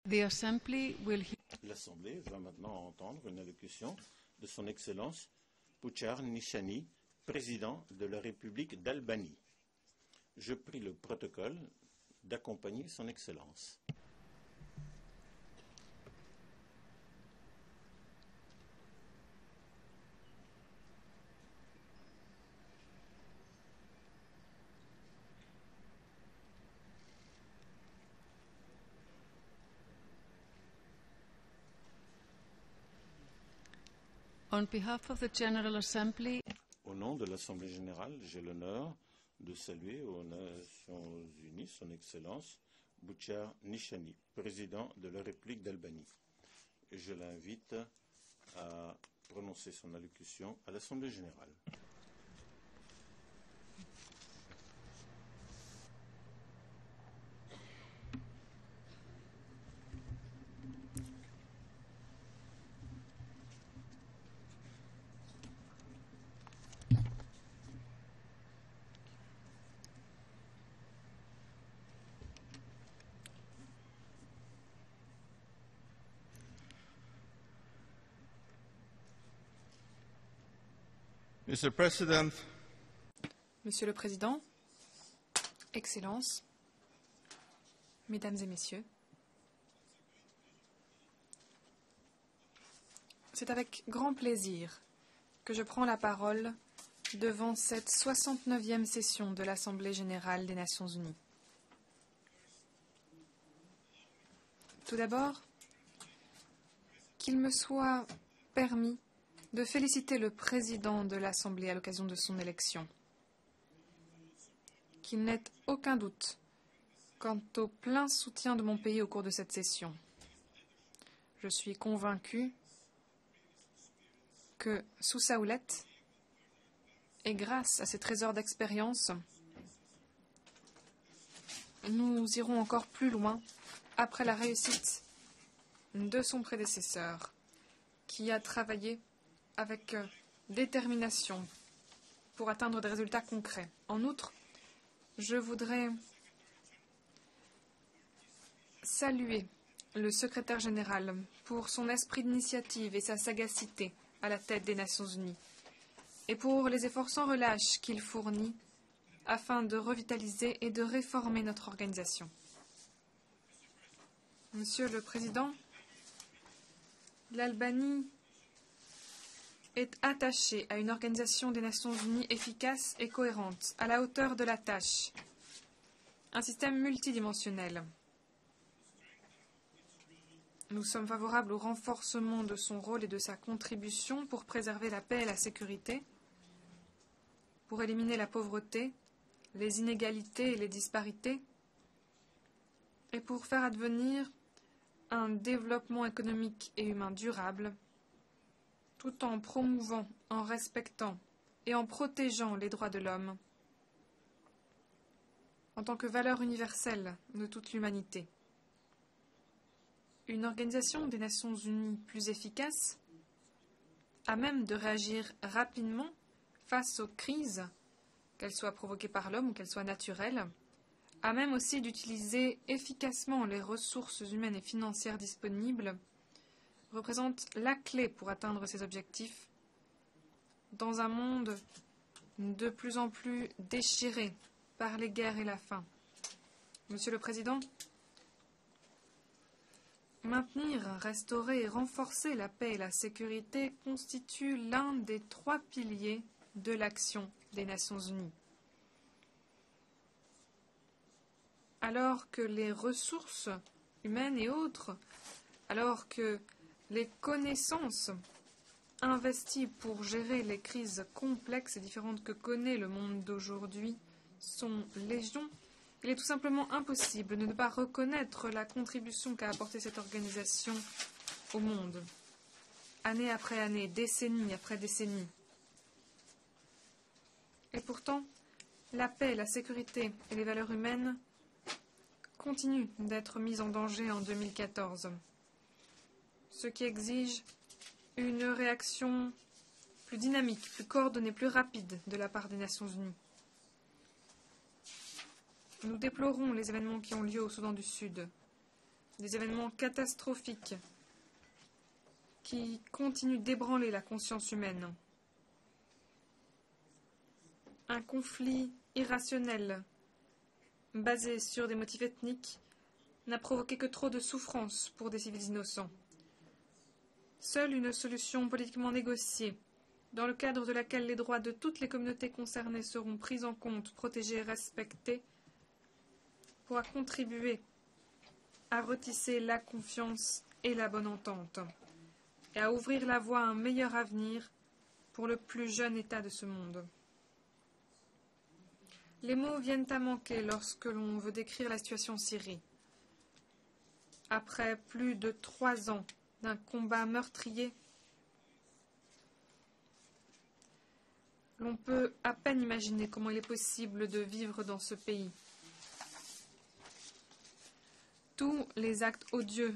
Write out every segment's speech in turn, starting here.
L'Assemblée va maintenant entendre une allocution de son Excellence Bucar Nishani, président de la République d'Albanie. Je prie le protocole d'accompagner son Excellence. On behalf of the General Assembly, Au nom de l'Assemblée générale, j'ai l'honneur de saluer aux Nations Unies son Excellence Bucar Nishani, président de la République d'Albanie. Et je l'invite à prononcer son allocution à l'Assemblée générale. Mr. President, Monsieur le Président, Excellences, Mesdames et Messieurs, c'est avec grand plaisir que je prends la parole devant cette 69e session de l'Assemblée générale des Nations unies. Tout d'abord, qu'il me soit permis de féliciter le président de l'Assemblée à l'occasion de son élection. Qu'il n'ait aucun doute quant au plein soutien de mon pays au cours de cette session. Je suis convaincu que, sous sa houlette, et grâce à ses trésors d'expérience, nous irons encore plus loin après la réussite de son prédécesseur, qui a travaillé avec détermination pour atteindre des résultats concrets. En outre, je voudrais saluer le secrétaire général pour son esprit d'initiative et sa sagacité à la tête des Nations unies, et pour les efforts sans relâche qu'il fournit afin de revitaliser et de réformer notre organisation. Monsieur le Président, l'Albanie est attachée à une organisation des Nations unies efficace et cohérente, à la hauteur de la tâche. Un système multidimensionnel. Nous sommes favorables au renforcement de son rôle et de sa contribution pour préserver la paix et la sécurité, pour éliminer la pauvreté, les inégalités et les disparités, et pour faire advenir un développement économique et humain durable, tout en promouvant, en respectant et en protégeant les droits de l'homme en tant que valeur universelle de toute l'humanité. Une organisation des Nations unies plus efficace, à même de réagir rapidement face aux crises, qu'elles soient provoquées par l'homme ou qu'elles soient naturelles, à même aussi d'utiliser efficacement les ressources humaines et financières disponibles, représente la clé pour atteindre ces objectifs dans un monde de plus en plus déchiré par les guerres et la faim. Monsieur le Président, maintenir, restaurer et renforcer la paix et la sécurité constitue l'un des 3 piliers de l'action des Nations unies. Alors que les ressources humaines et autres, alors que les connaissances investies pour gérer les crises complexes et différentes que connaît le monde d'aujourd'hui sont légion, il est tout simplement impossible de ne pas reconnaître la contribution qu'a apportée cette organisation au monde, année après année, décennie après décennie. Et pourtant, la paix, la sécurité et les valeurs humaines continuent d'être mises en danger en 2014. Ce qui exige une réaction plus dynamique, plus coordonnée, plus rapide de la part des Nations unies. Nous déplorons les événements qui ont lieu au Soudan du Sud, des événements catastrophiques qui continuent d'ébranler la conscience humaine. Un conflit irrationnel basé sur des motifs ethniques n'a provoqué que trop de souffrance pour des civils innocents. Seule une solution politiquement négociée, dans le cadre de laquelle les droits de toutes les communautés concernées seront pris en compte, protégés et respectés, pourra contribuer à retisser la confiance et la bonne entente, et à ouvrir la voie à un meilleur avenir pour le plus jeune État de ce monde. Les mots viennent à manquer lorsque l'on veut décrire la situation en Syrie. Après plus de 3 ans d'un combat meurtrier, l'on peut à peine imaginer comment il est possible de vivre dans ce pays. Tous les actes odieux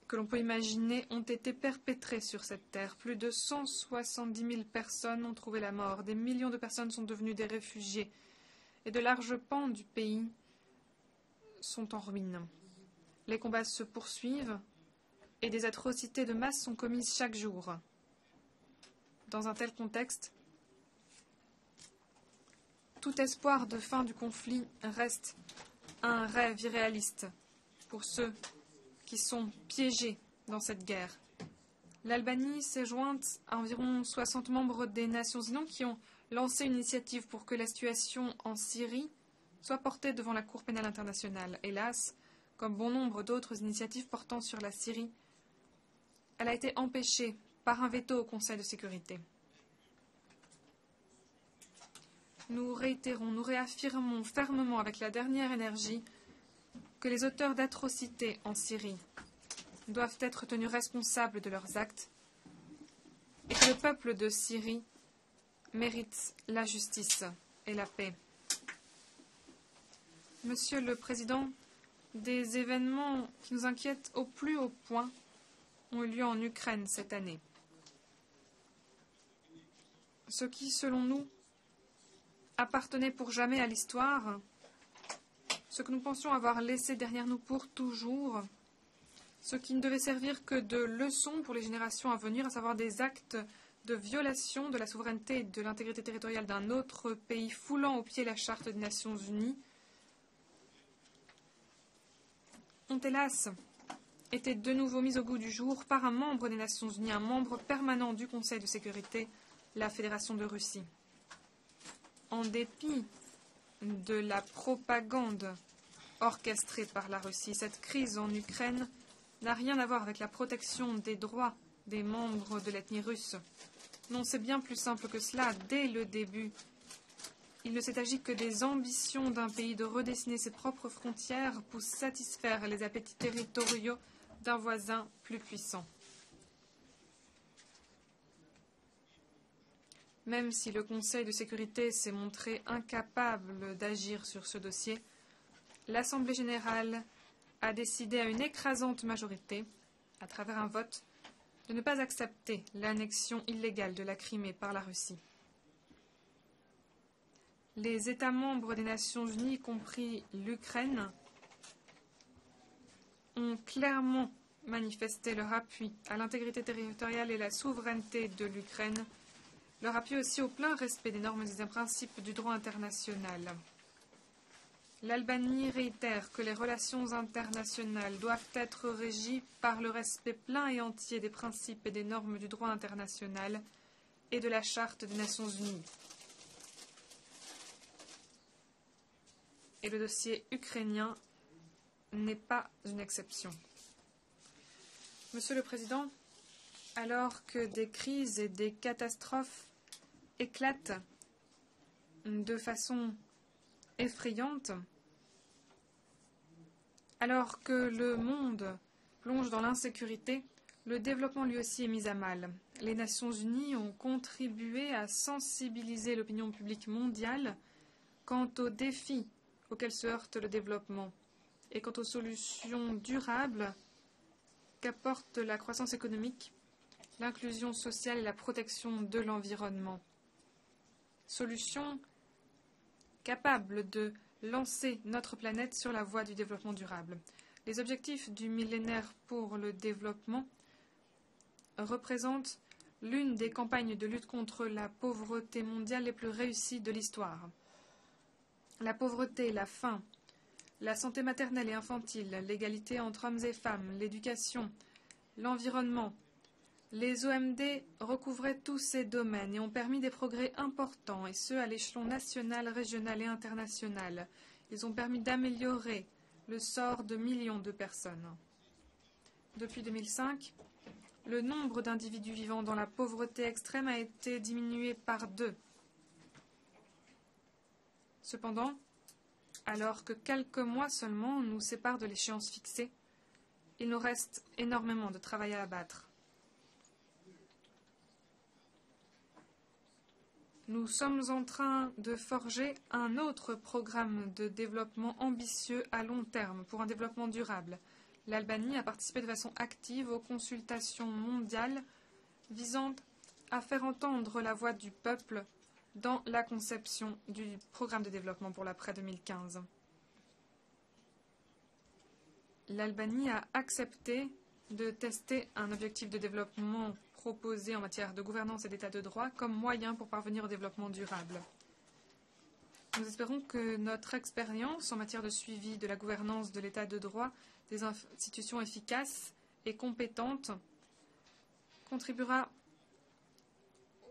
que l'on peut imaginer ont été perpétrés sur cette terre. Plus de 170 000 personnes ont trouvé la mort. Des millions de personnes sont devenues des réfugiés. Et de larges pans du pays sont en ruine. Les combats se poursuivent et des atrocités de masse sont commises chaque jour. Dans un tel contexte, tout espoir de fin du conflit reste un rêve irréaliste pour ceux qui sont piégés dans cette guerre. L'Albanie s'est jointe à environ 60 membres des Nations Unies qui ont lancé une initiative pour que la situation en Syrie soit portée devant la Cour pénale internationale. Hélas, comme bon nombre d'autres initiatives portant sur la Syrie, elle a été empêchée par un veto au Conseil de sécurité. Nous réitérons, nous réaffirmons fermement avec la dernière énergie que les auteurs d'atrocités en Syrie doivent être tenus responsables de leurs actes et que le peuple de Syrie mérite la justice et la paix. Monsieur le Président, des événements qui nous inquiètent au plus haut point ont eu lieu en Ukraine cette année. Ce qui, selon nous, appartenait pour jamais à l'histoire, ce que nous pensions avoir laissé derrière nous pour toujours, ce qui ne devait servir que de leçon pour les générations à venir, à savoir des actes de violation de la souveraineté et de l'intégrité territoriale d'un autre pays, foulant aux pieds la Charte des Nations Unies, ont hélas été de nouveau mis au goût du jour par un membre des Nations Unies, un membre permanent du Conseil de sécurité, la Fédération de Russie. En dépit de la propagande orchestrée par la Russie, cette crise en Ukraine n'a rien à voir avec la protection des droits des membres de l'ethnie russe. Non, c'est bien plus simple que cela. Dès le début, il ne s'est agi que des ambitions d'un pays de redessiner ses propres frontières pour satisfaire les appétits territoriaux d'un voisin plus puissant. Même si le Conseil de sécurité s'est montré incapable d'agir sur ce dossier, l'Assemblée générale a décidé à une écrasante majorité, à travers un vote, de ne pas accepter l'annexion illégale de la Crimée par la Russie. Les États membres des Nations Unies, y compris l'Ukraine, ont clairement manifesté leur appui à l'intégrité territoriale et à la souveraineté de l'Ukraine, leur appui aussi au plein respect des normes et des principes du droit international. L'Albanie réitère que les relations internationales doivent être régies par le respect plein et entier des principes et des normes du droit international et de la Charte des Nations Unies. Et le dossier ukrainien n'est pas une exception. Monsieur le Président, alors que des crises et des catastrophes éclatent de façon effrayante, alors que le monde plonge dans l'insécurité, le développement lui aussi est mis à mal. Les Nations Unies ont contribué à sensibiliser l'opinion publique mondiale quant aux défis auxquels se heurte le développement et quant aux solutions durables qu'apporte la croissance économique, l'inclusion sociale et la protection de l'environnement. Solutions capables de lancer notre planète sur la voie du développement durable. Les objectifs du millénaire pour le développement représentent l'une des campagnes de lutte contre la pauvreté mondiale les plus réussies de l'histoire. La pauvreté, la faim, la santé maternelle et infantile, l'égalité entre hommes et femmes, l'éducation, l'environnement. Les OMD recouvraient tous ces domaines et ont permis des progrès importants, et ce à l'échelon national, régional et international. Ils ont permis d'améliorer le sort de millions de personnes. Depuis 2005, le nombre d'individus vivant dans la pauvreté extrême a été diminué par 2. Cependant, alors que quelques mois seulement nous séparent de l'échéance fixée, il nous reste énormément de travail à abattre. Nous sommes en train de forger un autre programme de développement ambitieux à long terme pour un développement durable. L'Albanie a participé de façon active aux consultations mondiales visant à faire entendre la voix du peuple dans la conception du programme de développement pour l'après-2015. L'Albanie a accepté de tester un objectif de développement proposé en matière de gouvernance et d'état de droit comme moyen pour parvenir au développement durable. Nous espérons que notre expérience en matière de suivi de la gouvernance de l'état de droit, des institutions efficaces et compétentes contribuera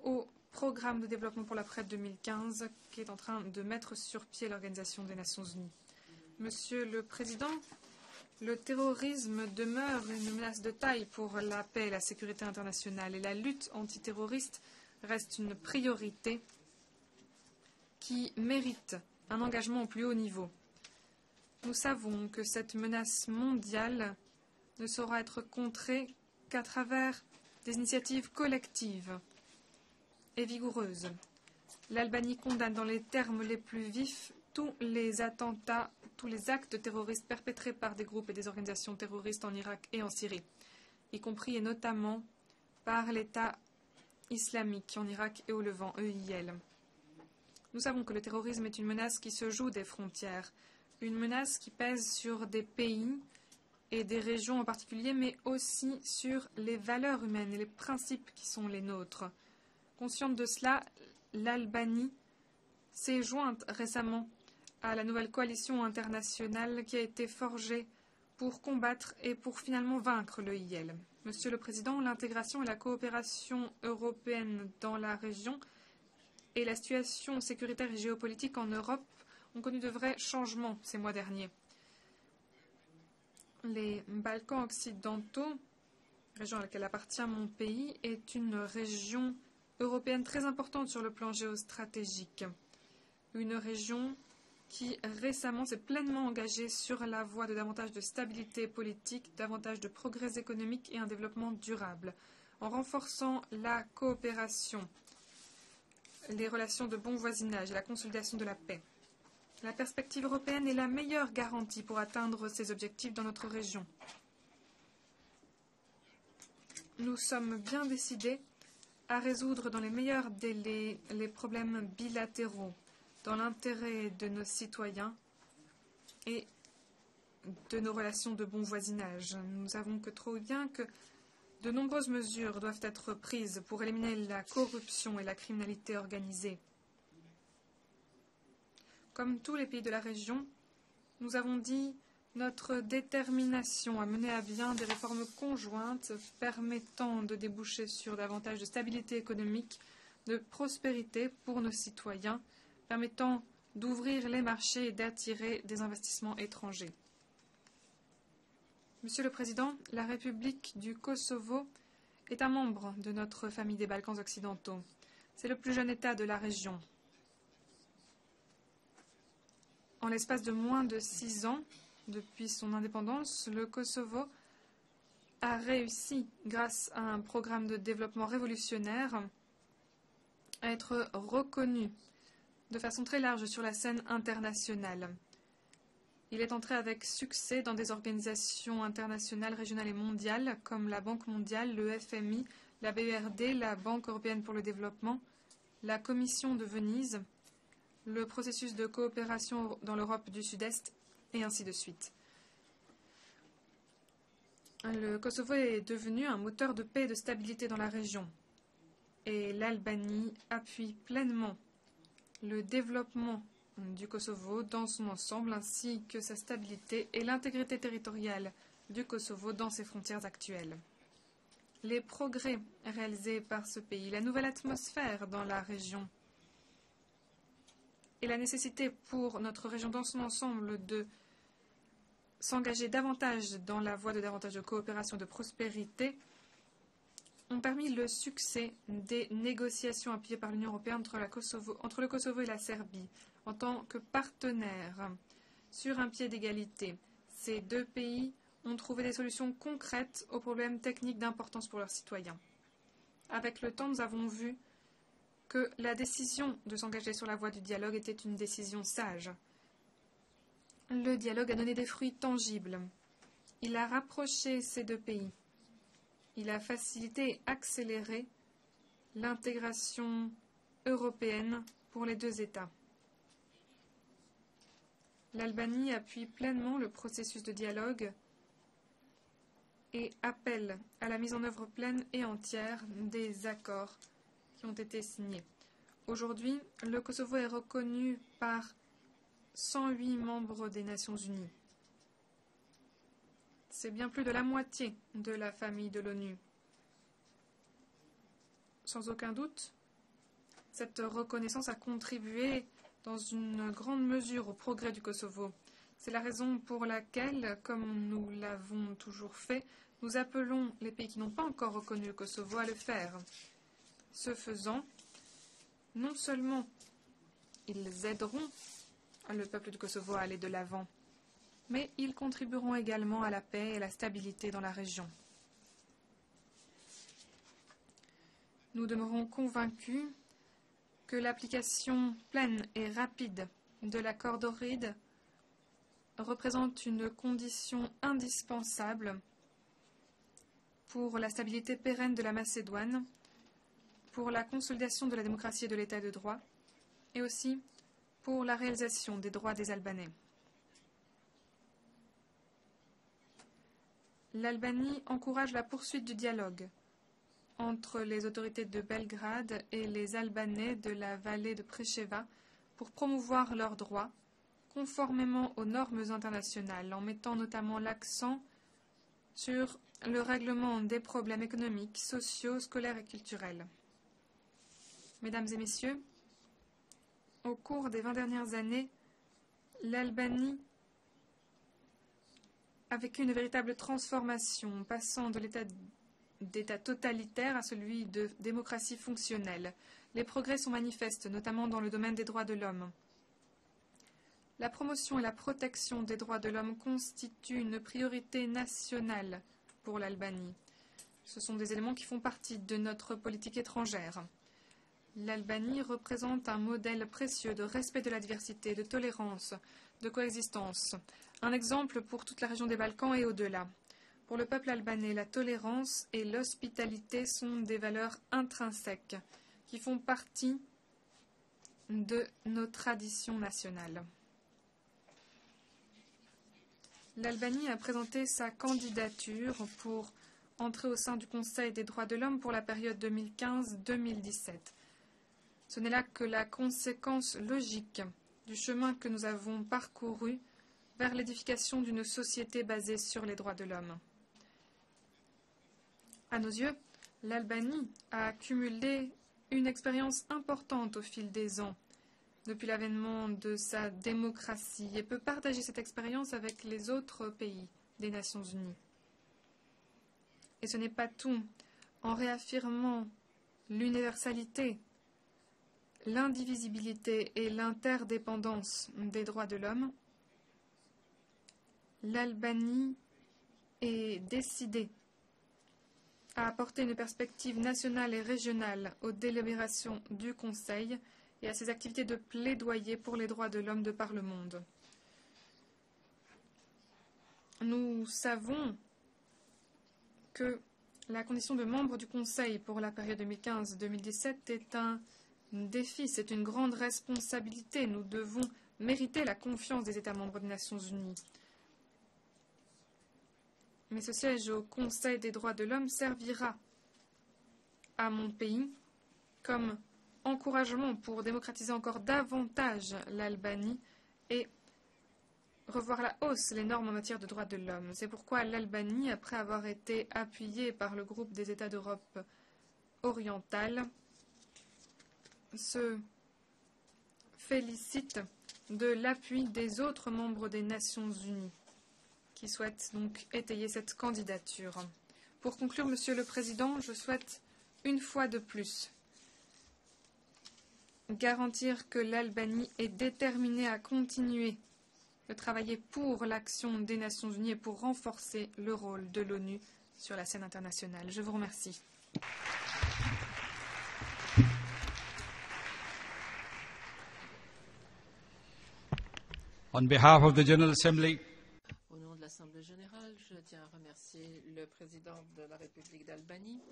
au programme de développement pour l'après-2015 qui est en train de mettre sur pied l'Organisation des Nations Unies. Monsieur le Président, le terrorisme demeure une menace de taille pour la paix et la sécurité internationale et la lutte antiterroriste reste une priorité qui mérite un engagement au plus haut niveau. Nous savons que cette menace mondiale ne saura être contrée qu'à travers des initiatives collectives et vigoureuses. L'Albanie condamne dans les termes les plus vifs tous les attentats, tous les actes terroristes perpétrés par des groupes et des organisations terroristes en Irak et en Syrie, y compris et notamment par l'État islamique en Irak et au Levant, EIL. Nous savons que le terrorisme est une menace qui se joue des frontières, une menace qui pèse sur des pays et des régions en particulier, mais aussi sur les valeurs humaines et les principes qui sont les nôtres. Consciente de cela, l'Albanie s'est jointe récemment à la nouvelle coalition internationale qui a été forgée pour combattre et pour finalement vaincre l'EIL. Monsieur le Président, l'intégration et la coopération européenne dans la région et la situation sécuritaire et géopolitique en Europe ont connu de vrais changements ces mois derniers. Les Balkans occidentaux, région à laquelle appartient mon pays, est une région européenne très importante sur le plan géostratégique. Une région qui récemment s'est pleinement engagée sur la voie de davantage de stabilité politique, davantage de progrès économique et un développement durable, en renforçant la coopération, les relations de bon voisinage et la consolidation de la paix. La perspective européenne est la meilleure garantie pour atteindre ces objectifs dans notre région. Nous sommes bien décidés à résoudre dans les meilleurs délais les problèmes bilatéraux, dans l'intérêt de nos citoyens et de nos relations de bon voisinage. Nous savons que trop bien que de nombreuses mesures doivent être prises pour éliminer la corruption et la criminalité organisée. Comme tous les pays de la région, nous avons dit notre détermination à mener à bien des réformes conjointes permettant de déboucher sur davantage de stabilité économique, de prospérité pour nos citoyens, permettant d'ouvrir les marchés et d'attirer des investissements étrangers. Monsieur le Président, la République du Kosovo est un membre de notre famille des Balkans occidentaux. C'est le plus jeune État de la région. En l'espace de moins de 6 ans, depuis son indépendance, le Kosovo a réussi, grâce à un programme de développement révolutionnaire, à être reconnu de façon très large sur la scène internationale. Il est entré avec succès dans des organisations internationales, régionales et mondiales, comme la Banque mondiale, le FMI, la BERD, la Banque européenne pour le développement, la Commission de Venise, le processus de coopération dans l'Europe du Sud-Est, et ainsi de suite. Le Kosovo est devenu un moteur de paix et de stabilité dans la région. Et l'Albanie appuie pleinement le développement du Kosovo dans son ensemble, ainsi que sa stabilité et l'intégrité territoriale du Kosovo dans ses frontières actuelles. Les progrès réalisés par ce pays, la nouvelle atmosphère dans la région et la nécessité pour notre région dans son ensemble de s'engager davantage dans la voie de davantage de coopération et de prospérité ont permis le succès des négociations appuyées par l'Union européenne entre le Kosovo et la Serbie en tant que partenaires sur un pied d'égalité. Ces deux pays ont trouvé des solutions concrètes aux problèmes techniques d'importance pour leurs citoyens. Avec le temps, nous avons vu que la décision de s'engager sur la voie du dialogue était une décision sage. Le dialogue a donné des fruits tangibles. Il a rapproché ces deux pays. Il a facilité et accéléré l'intégration européenne pour les deux États. L'Albanie appuie pleinement le processus de dialogue et appelle à la mise en œuvre pleine et entière des accords qui ont été signés. Aujourd'hui, le Kosovo est reconnu par 108 membres des Nations Unies. C'est bien plus de la moitié de la famille de l'ONU. Sans aucun doute, cette reconnaissance a contribué dans une grande mesure au progrès du Kosovo. C'est la raison pour laquelle, comme nous l'avons toujours fait, nous appelons les pays qui n'ont pas encore reconnu le Kosovo à le faire. Ce faisant, non seulement ils aideront le peuple du Kosovo à aller de l'avant, mais ils contribueront également à la paix et à la stabilité dans la région. Nous demeurons convaincus que l'application pleine et rapide de l'accord d'Ohrid représente une condition indispensable pour la stabilité pérenne de la Macédoine, pour la consolidation de la démocratie et de l'état de droit, et aussi pour la réalisation des droits des Albanais. L'Albanie encourage la poursuite du dialogue entre les autorités de Belgrade et les Albanais de la vallée de Preševa pour promouvoir leurs droits, conformément aux normes internationales, en mettant notamment l'accent sur le règlement des problèmes économiques, sociaux, scolaires et culturels. Mesdames et messieurs, au cours des 20 dernières années, l'Albanie a vécu une véritable transformation, passant de l'état d'État totalitaire à celui de démocratie fonctionnelle. Les progrès sont manifestes, notamment dans le domaine des droits de l'homme. La promotion et la protection des droits de l'homme constituent une priorité nationale pour l'Albanie. Ce sont des éléments qui font partie de notre politique étrangère. L'Albanie représente un modèle précieux de respect de la diversité, de tolérance, de coexistence. Un exemple pour toute la région des Balkans et au-delà. Pour le peuple albanais, la tolérance et l'hospitalité sont des valeurs intrinsèques qui font partie de nos traditions nationales. L'Albanie a présenté sa candidature pour entrer au sein du Conseil des droits de l'homme pour la période 2015-2017. Ce n'est là que la conséquence logique du chemin que nous avons parcouru vers l'édification d'une société basée sur les droits de l'homme. À nos yeux, l'Albanie a accumulé une expérience importante au fil des ans, depuis l'avènement de sa démocratie, et peut partager cette expérience avec les autres pays des Nations Unies. Et ce n'est pas tout. En réaffirmant l'universalité, l'indivisibilité et l'interdépendance des droits de l'homme, l'Albanie est décidée à apporter une perspective nationale et régionale aux délibérations du Conseil et à ses activités de plaidoyer pour les droits de l'homme de par le monde. Nous savons que la condition de membre du Conseil pour la période 2015-2017 est un défi, c'est une grande responsabilité. Nous devons mériter la confiance des États membres des Nations Unies. mais ce siège au Conseil des droits de l'homme servira à mon pays comme encouragement pour démocratiser encore davantage l'Albanie et revoir à la hausse les normes en matière de droits de l'homme. C'est pourquoi l'Albanie, après avoir été appuyée par le groupe des États d'Europe orientale, se félicite de l'appui des autres membres des Nations Unies qui souhaitent donc étayer cette candidature. Pour conclure, Monsieur le Président, je souhaite une fois de plus garantir que l'Albanie est déterminée à continuer de travailler pour l'action des Nations Unies et pour renforcer le rôle de l'ONU sur la scène internationale. Je vous remercie. On behalf of the General Assembly, Au nom de l'Assemblée générale, je tiens à remercier le président de la République d'Albanie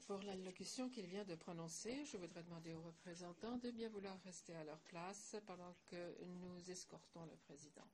pour l'allocution qu'il vient de prononcer. Je voudrais demander aux représentants de bien vouloir rester à leur place pendant que nous escortons le président.